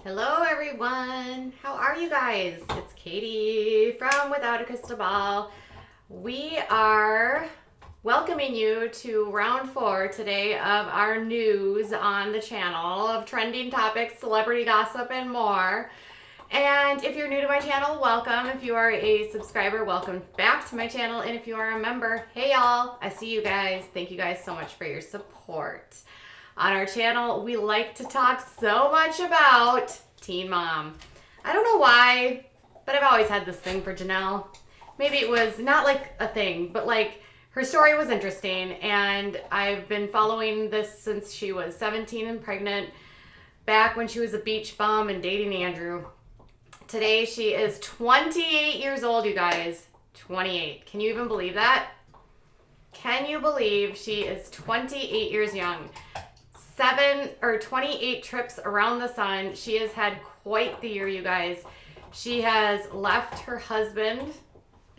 Hello everyone, how are you guys? It's Katie from Without a Crystal Ball. We are welcoming you to round 4 today of our news on the channel of trending topics, celebrity gossip, and more. And if you're new to my channel, welcome. If you are a subscriber, welcome back to my channel. And if you are a member, hey y'all, I see you guys. Thank you guys so much for your support. On our channel, we like to talk so much about Teen Mom. I don't know why, but I've always had this thing for Janelle. Maybe it was not like a thing, but like her story was interesting, and I've been following this since she was 17 and pregnant, back when she was a beach bum and dating Andrew. Today she is 28 years old, you guys. 28. Can you even believe that? Can you believe she is 28 years young? 28 trips around the sun. She has had quite the year, you guys. She has left her husband,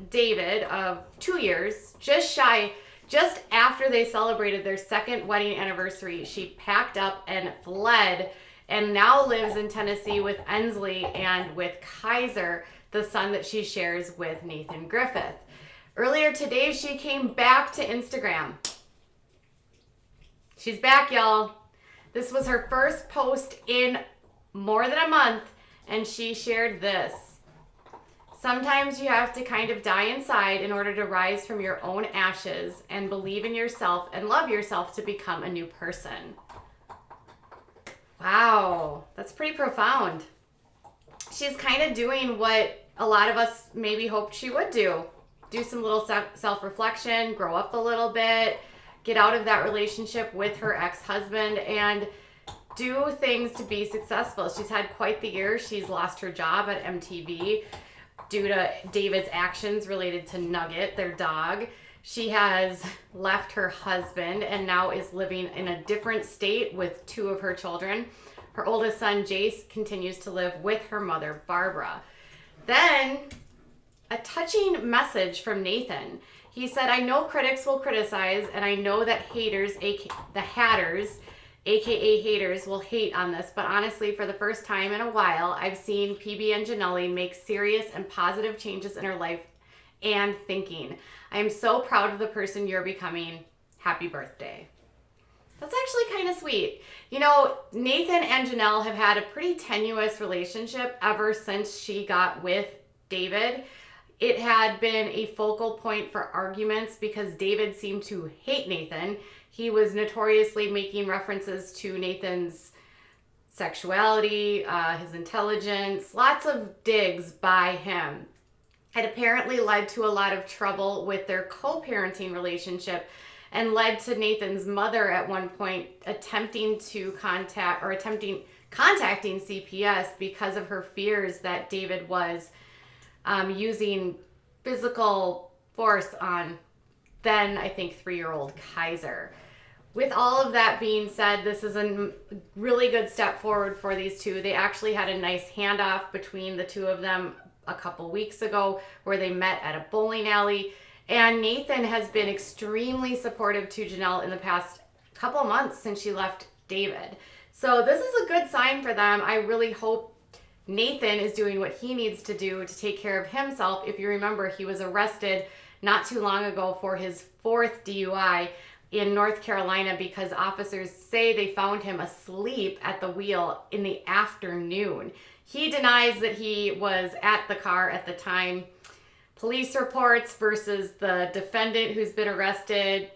David, of 2 years, just after they celebrated their second wedding anniversary. She packed up and fled and now lives in Tennessee with Ensley and with Kaiser, the son that she shares with Nathan Griffith. Earlier today, she came back to Instagram. She's back, y'all. This was her first post in more than a month, and she shared this. Sometimes you have to kind of die inside in order to rise from your own ashes and believe in yourself and love yourself to become a new person. Wow, that's pretty profound. She's kind of doing what a lot of us maybe hoped she would do. Do some little self-reflection, grow up a little bit, get out of that relationship with her ex-husband, and do things to be successful. She's had quite the year. She's lost her job at MTV due to David's actions related to Nugget, their dog. She has left her husband and now is living in a different state with 2 of her children. Her oldest son, Jace, continues to live with her mother, Barbara. Then, a touching message from Nathan. He said, I know critics will criticize, and I know that the hatters, aka haters, will hate on this, but honestly, for the first time in a while, I've seen PB and Janelle make serious and positive changes in her life and thinking. I am so proud of the person you're becoming. Happy birthday. That's actually kind of sweet. You know, Nathan and Janelle have had a pretty tenuous relationship ever since she got with David. It had been a focal point for arguments because David seemed to hate Nathan. He was notoriously making references to Nathan's sexuality, his intelligence, lots of digs by him. It apparently led to a lot of trouble with their co-parenting relationship and led to Nathan's mother at one point contacting CPS because of her fears that David was using physical force on then, I think, 3-year-old Kaiser. With all of that being said, this is a really good step forward for these two. They actually had a nice handoff between the 2 of them a couple weeks ago where they met at a bowling alley. And Nathan has been extremely supportive to Janelle in the past couple months since she left David. So this is a good sign for them. I really hope Nathan is doing what he needs to do to take care of himself. If you remember, he was arrested not too long ago for his 4th DUI in North Carolina because officers say they found him asleep at the wheel in the afternoon. He denies that he was at the car at the time. Police reports versus the defendant who's been arrested.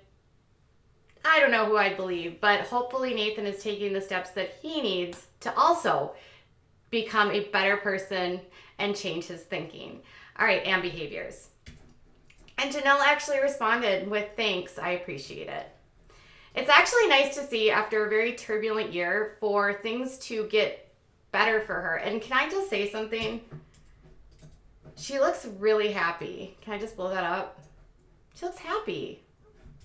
I don't know who I'd believe, but hopefully Nathan is taking the steps that he needs to also become a better person and change his thinking. All right, and behaviors. And Janelle actually responded with thanks, I appreciate it. It's actually nice to see after a very turbulent year for things to get better for her. And can I just say something? She looks really happy. Can I just blow that up? She looks happy.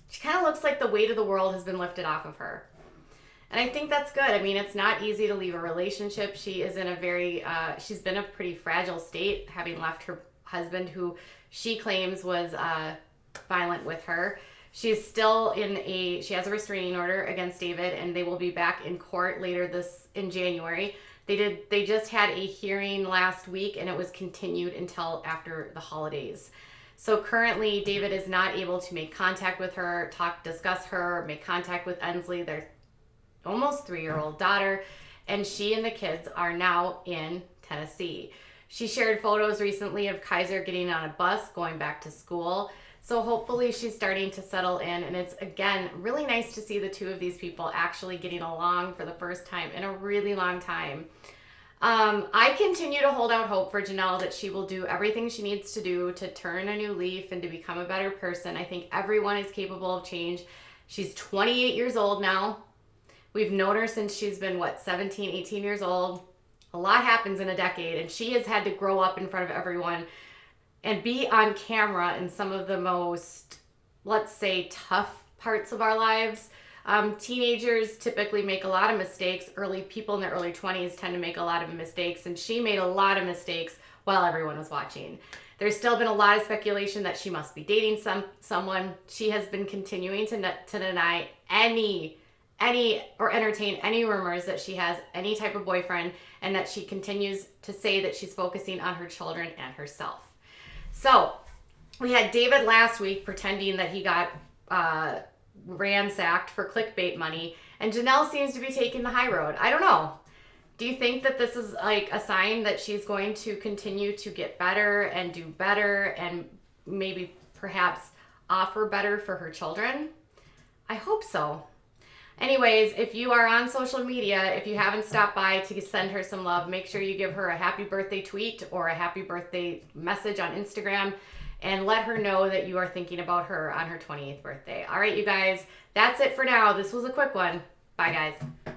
She kind of looks like the weight of the world has been lifted off of her. And I think that's good. I mean, it's not easy to leave a relationship. She is in she's been a pretty fragile state, having left her husband, who she claims was violent with her. She's still she has a restraining order against David, and they will be back in court later in January. They just had a hearing last week, and it was continued until after the holidays. So currently, David is not able to make contact with her, discuss her, make contact with Ensley, their almost 3-year-old daughter, and she and the kids are now in Tennessee. She shared photos recently of Kaiser getting on a bus, going back to school. So hopefully she's starting to settle in, and it's, again, really nice to see the two of these people actually getting along for the first time in a really long time. I continue to hold out hope for Janelle that she will do everything she needs to do to turn a new leaf and to become a better person. I think everyone is capable of change. She's 28 years old now. We've known her since she's been, 17, 18 years old. A lot happens in a decade, and she has had to grow up in front of everyone and be on camera in some of the most, let's say, tough parts of our lives. Teenagers typically make a lot of mistakes. People in their early 20s tend to make a lot of mistakes, and she made a lot of mistakes while everyone was watching. There's still been a lot of speculation that she must be dating someone. She has been continuing to deny any or entertain any rumors that she has any type of boyfriend, and that she continues to say that she's focusing on her children and herself. So we had David last week pretending that he got ransacked for clickbait money, and Janelle seems to be taking the high road. I don't know. Do you think that this is like a sign that she's going to continue to get better and do better and maybe perhaps offer better for her children? I hope so. Anyways, if you are on social media, if you haven't stopped by to send her some love, make sure you give her a happy birthday tweet or a happy birthday message on Instagram, and let her know that you are thinking about her on her 28th birthday. All right, you guys, that's it for now. This was a quick one. Bye, guys.